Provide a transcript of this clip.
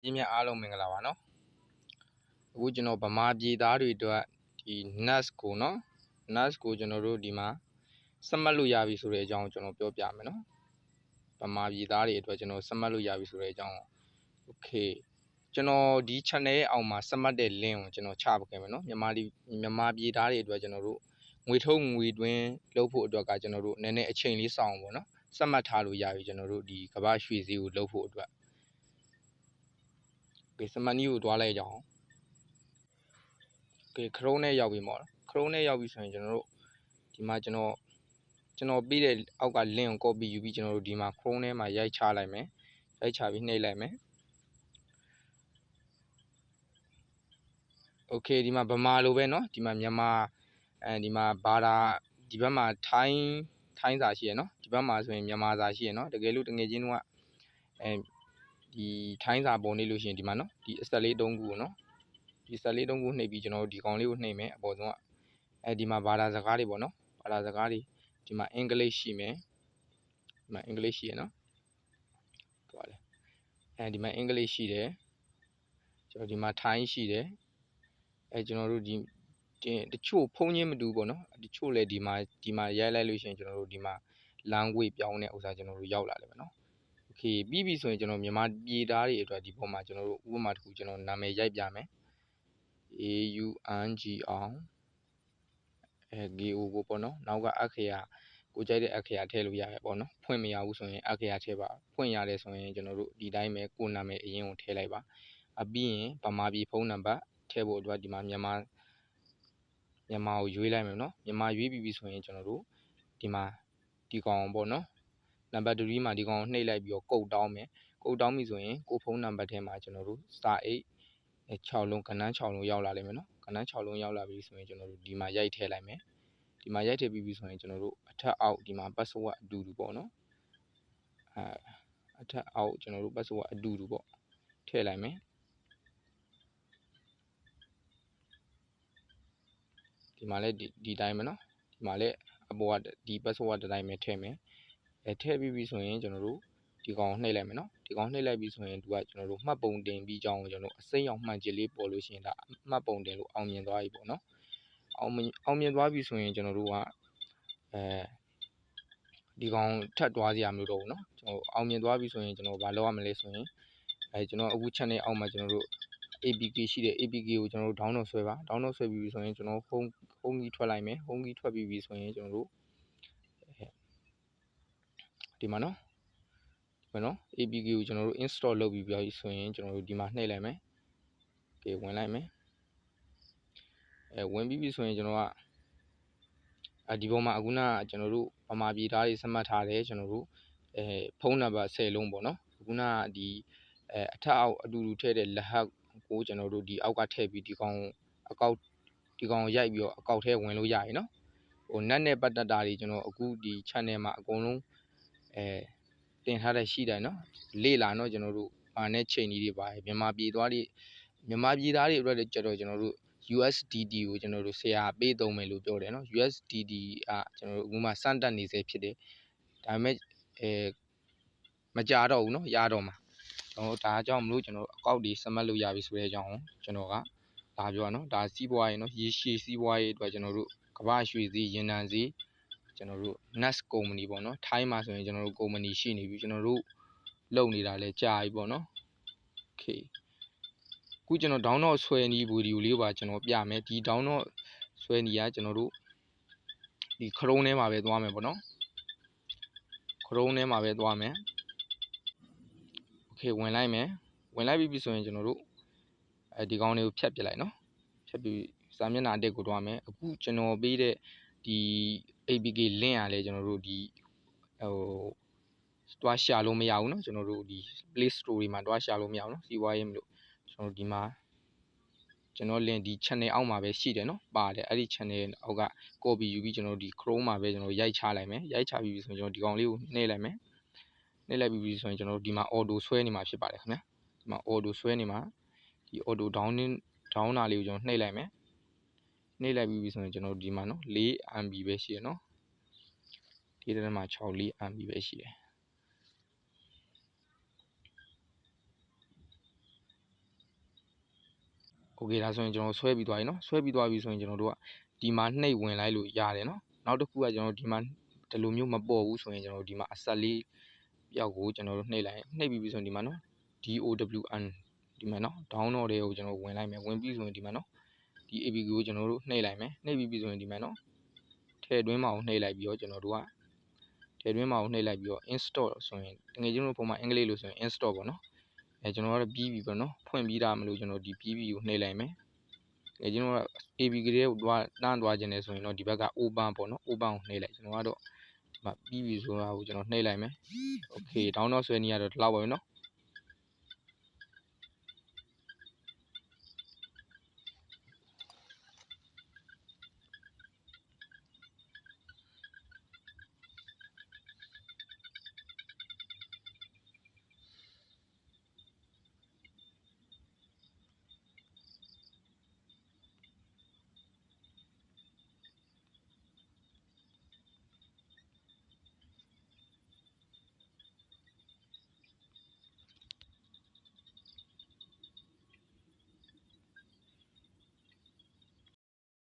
ဒီမြအားလုံးမင်္ဂလာပါနော်အခုကျွန်တော်ဗမာပြည်သားတွေအတွက်ဒီ NAS ကိုနော် NAS ကိုကျွန်တော်တို့ဒီမှာစမှတ်လို့ရပြီဆိုတဲ့အကြောင်းကျွန်တော်ပြောပြမယ်နော်ဗမာပြည်သားတွေအတွက်ကျွန်တော်စမှတ်လို့ရပြီဆိုတဲ့အကြောင်း Okay ကျွန်တော်ဒီ channel ရဲ့အောက်မှာစမှတ်တဲ့ link ကိုကျွန်တော်ချပခဲ့မယ်နော်မြန်မာပြည်သားတွေအတွက်ကျွန်တော်တို့ငွေထုတ်ငွေတွင်းလုပ်ဖို့အတွက်ကကျွန်တော်တို့နည်းနည်းအချိန်လေးစောင့်ပေါ့နော်စမှတ်ထားလို့ရပြီကျွန်တော်တို့ဒီကမ္ဘာရွှေဈေးကိုလုပ်ဖို့အတွက်စမှတ်နည်းကိုတွားလိုက်ကြအောင် Okay ခရုံးနဲ့ရောက်ပြီပေါ့ခရုံးနဲ့ရောက်ပြီဆိုရင်ကျွန်တော်တို့ဒီမှာကျွန်တော်ပေးတဲ့အောက်က link ကို copy ယူပြီးကျွန်တော်တို့ဒီမှာခရုံးထဲမှာရိုက်ချလိုက်မယ်ရိုက်ချပြီးနှိပ်လိုက်မယ် Okay ဒီမှာဗမာလိုပဲเนาะဒီမှာမြန်မာဒီမှာဘာသာဒီဘက်မှာထိုင်းစာရှိရเนาะဒီဘက်မှာဆိုရင်မြန်မာစာရှိရเนาะတကယ်လို့တကယ်ချင်းတို့ကဒီထိုင်းစာပုံနေလို့ရှိရင်ဒီမှာเนาะဒီအဆက်လေး၃ခုကိုเนาะဒီဆက်လေး၃ခုနှိပ်ပြီးကျွန်တော်တို့ဒီကောင်လေးကိုနှိပ်မယ်အပေါ်ဆုံးကဒီမှာဘာသာစကားတွေပေါ့နော်ဘာသာစကားတွေဒီမှာအင်္ဂလိပ်ရှိမယ်ဒီမှာအင်္ဂလိပ်ရှိရနော်ဟုတ်တယ်ဒီမှာအင်္ဂလိပ်ရှိတယ်ကျွန်တော်ဒီမှာထိုင်းရှိတယ်ကျွန်တော်တို့ဒီတချို့ဖုံးချင်းမတူပေါ့နော်တချို့လည်းဒီမှာရိုက်လိုက်လို့ရှိရင်ကျွန်တော်တို့ဒီမှာ language ပြောင်းတဲ့ဥစ္စာကျွန်တော်တို့ရောက်လာတယ်ပေါ့နော် Okay ပြီးပြီဆိုရင်ကျွန်တော်မြန်မာပြည်သားတွေအတွက်ဒီပေါ်မှာကျွန်တော်တို့ဥပမာတစ်ခုကျွန်တော်နာမည်ရိုက်ပြမယ် AUNGR GO ကိုပေါ့နော်နောက်ကအခရာကိုကြိုက်တဲ့အခရာထည့်လို့ရတယ်ပေါ့နော်ဖွင့်မရဘူးဆိုရင်အခရာထည့်ပါဖွင့်ရတယ်ဆိုရင်ကျွန်တော်တို့ဒီတိုင်းပဲကိုနာမည်အရင်ကိုထည့်လိုက်ပါပြီးရင်ဗမာပြည်ဖုန်းနံပါတ်ထည့်ဖို့အတွက်ဒီမှာမြန်မာကိုရွေးလိုက်မယ်နော်မြန်မာရွေးပြီးဆိုရင်ကျွန်တော်တို့ဒီမှာဒီကောင်ပေါ့နော်နံပါတ်3မှာဒီကောင်ကိုနှိပ်လိုက်ပြီးတော့ကုတ်တောင်းမယ်ကုတ်တောင်းပြီဆိုရင်ကိုဖုန်းနံပါတ်ထဲမှာကျွန်တော်တို့စာအိတ်6လုံးကဏ္ဍ6လုံးရောက်လာလိမ့်မယ်နော်ကဏ္ဍ6လုံးရောက်လာပြီဆိုရင်ကျွန်တော်တို့ဒီမှာရိုက်ထည့်လိုက်မယ်ဒီမှာရိုက်ထည့်ပြီးပြီဆိုရင်ကျွန်တော်တို့အထက်အောက်ဒီမှာ password အတူတူပေါ့နော်အထက်အောက်ကျွန်တော်တို့ password အတူတူပေါ့ထည့်လိုက်မယ်ဒီမှာလည်းဒီတိုင်းပဲနော်ဒီမှာလည်းအပေါ်ကဒီ password ဒီတိုင်းပဲထည့်မယ်ထည့်ပြီးပြီဆိုရင်ကျွန်တော်တို့ဒီကောင်နှိပ်လိုက်မယ်နော်ဒီကောင်နှိပ်လိုက်ပြီဆိုရင်သူကကျွန်တော်တို့မှတ်ပုံတင်ပြီးကြောင်းကျွန်တော်တို့အစိမ်းရောင်မှန်ချစ်လေးပေါ်လို့ရှိရင်ဒါမှတ်ပုံတင်လို့အောင်မြင်သွားပြီပေါ့နော်အောင်မြင်သွားပြီဆိုရင်ကျွန်တော်တို့ကဒီကောင်ထပ်တွားစရာမလိုတော့ဘူးเนาะကျွန်တော်အောင်မြင်သွားပြီဆိုရင်ကျွန်တော်ဘာလုပ်ရမလဲဆိုရင်ကျွန်တော်အခု channel အောက်မှာကျွန်တော်တို့ APK ရှိတယ် APK ကိုကျွန်တော်တို့ download ဆွဲပါ download ဆွဲပြီးဆိုရင်ကျွန်တော် home key ထွက်လိုက်မယ် home key ထွက်ပြီးပြီဆိုရင်ကျွန်တော်တို့ဒီမှာเนาะAPK ကိုကျွန်တော်တို့ install လုပ်ပြီးပြီဆိုရင်ကျွန်တော်တို့ဒီမှာနှိပ်လိုက်မယ် Okay ဝင်လိုက်မယ်ဝင်ပြီးပြီဆိုရင်ကျွန်တော်ကဒီပေါ်မှာအခုနကကျွန်တော်တို့ဗမာပြည်သားတွေစမှတ်ထားတယ်ကျွန်တော်တို့ဖုန်းနံပါတ်10လုံးပေါ့နော်အခုနကဒီအထက်အောက်အတူတူထည့်တဲ့လက်ဟပ်ကိုကျွန်တော်တို့ဒီအောက်ကထည့်ပြီးဒီကောင်ရိုက်ပြီးတော့အကောက်ထဲဝင်လို့ရရင်နော်ဟိုနက်နဲ့ပတ်သက်တာတွေကျွန်တော်အခုဒီ channel မှာအကုန်လုံးတင်ထားတဲ့ရှိတယ်နော်လေ့လာတော့ကျွန်တော်တို့ဘာနဲ့ချိန်ကြီးတွေပါမြန်မာပြည်သားတွေအတွက်လည်းကြတော့ကျွန်တော်တို့USDT ကိုကျွန်တော်တို့ဆရာပေးသုံးမယ်လို့ပြောတယ်နော် USDT ကကျွန်တော်တို့အခုမှစမ်းတက်နေစေဖြစ်တယ်ဒါပေမဲ့မကြတော့ဘူးเนาะရတော့မှာဒါကြောင့်မလို့ကျွန်တော်အကောက်တွေစမှတ်လို့ရပြီဆိုတဲ့အကြောင်းကျွန်တော်ကဒါပြောရနော်ဒါစီးပွားရေးเนาะရေရှည်စီးပွားရေးအတွက်ကျွန်တော်တို့ကမ္ဘာရွှေဈေးရင်နံဈေးကျွန်တော်တို့ NAS ကုမ္ပဏီပေါ့နော်ထိုင်းမှာဆိုရင်ကျွန်တော်တို့ကုမ္ပဏီရှိနေပြီကျွန်တော်တို့လုပ်နေတာလဲကြာပြီပေါ့နော် Okayခုကျွန်တော် download ဆွဲနီးဗီဒီယိုလေးပါကျွန်တော်ပြမယ်ဒီ download ဆွဲနီးကကျွန်တော်တို့ဒီ Chrome ထဲမှာပဲသွားမယ်ပေါ့နော် Chrome ထဲမှာပဲသွားမယ် Okay ဝင်လိုက်မယ်ဝင်လိုက်ပြီဆိုရင်ကျွန်တော်တို့ဒီကောင်းလေးကိုဖြတ်ပြလိုက်နော်ဖြတ်ပြီးစာမျက်နှာအတက်ကိုတွားမယ်အခုကျွန်တော်ပေးတဲ့ဒီ APK link ကလည်းကျွန်တော်တို့ဒီတွားရှာလို့မရဘူးเนาะကျွန်တော်တို့ဒီ Play Store တွေမှာတွားရှာလို့မရဘူးเนาะစီးပွားရေးမလို့ကျွန်တော်ဒီမှာကျွန်တော် link ဒီ channel အောက်မှာပဲရှိတယ်เนาะပါတယ်အဲ့ဒီ channel အောက်က copy ယူပြီးကျွန်တော်ဒီ Chrome မှာပဲကျွန်တော်ရိုက်ချလိုက်မယ်ရိုက်ချပြီးပြီဆိုရင်ကျွန်တော်ဒီကောင်လေးကိုနှိပ်လိုက်မယ်နှိပ်လိုက်ပြီးဆိုရင်ကျွန်တော်ဒီမှာ auto ဆွဲနေမှာဖြစ်ပါတယ်ခင်ဗျာဒီမှာ auto ဆွဲနေမှာဒီ auto down တာလေးကိုကျွန်တော်နှိပ်လိုက်မယ်နှိပ်လိုက်ပြီးဆိုရင်ကျွန်တော်ဒီမှာเนาะ 4MB ပဲရှိရเนาะဒီထဲမှာ 4MB ပဲရှိတယ် Okay ဒါဆိုရင်ကျွန်တော်ဆွဲပြီးသွားပြီเนาะဆွဲပြီးသွားပြီဆိုရင်ကျွန်တော်တို့ကဒီမှာနှိပ်ဝင်လိုက်လို့ရတယ်เนาะနောက်တစ်ခုကကျွန်တော်တို့ဒီမှာဒီလိုမျိုးမပေါ်ဘူးဆိုရင်ကျွန်တော်တို့ဒီမှာအဆက်လေးပြောက်ကိုကျွန်တော်တို့နှိပ်လိုက်နှိပ်ပြီးပြီဆိုရင်ဒီမှာเนาะ DOWN ဒီမှာเนาะ download တွေကိုကျွန်တော်ဝင်လိုက်မယ်ဝင်ပြီးဆိုရင်ဒီမှာเนาะဒီ APK ကိုကျွန်တော်တို့နှိပ်လိုက်မယ်နှိပ်ပြီးပြီဆိုရင်ဒီမှာเนาะထည့်သွင်းမှာကိုနှိပ်လိုက်ပြီးတော့ကျွန်တော်တို့ကထည့်သွင်းမှာကိုနှိပ်လိုက်ပြီးတော့ install ဆိုရင်တကယ်ကျွန်တော်တို့ပုံမှန်အင်္ဂလိပ်လို့ဆိုရင် install ပေါ့เนาะကျွန်တော်ကတော့ပြီးပြီပေါ့เนาะဖွင့်ပြီးတာမလို့ကျွန်တော်ဒီပြီးပြီကိုနှိပ်လိုက်မယ်ကျွန်တော်က APK တွေကိုသွားခြင်းနဲ့ဆိုရင်တော့ဒီဘက်က open ပေါ့เนาะ open ကိုနှိပ်လိုက်ကျွန်တော်ကတော့ဒီမှာပြီးပြီဆိုတာကိုကျွန်တော်နှိပ်လိုက်မယ် okay download ဆွဲနေရတော့ဒီလောက်ပါပဲเนาะ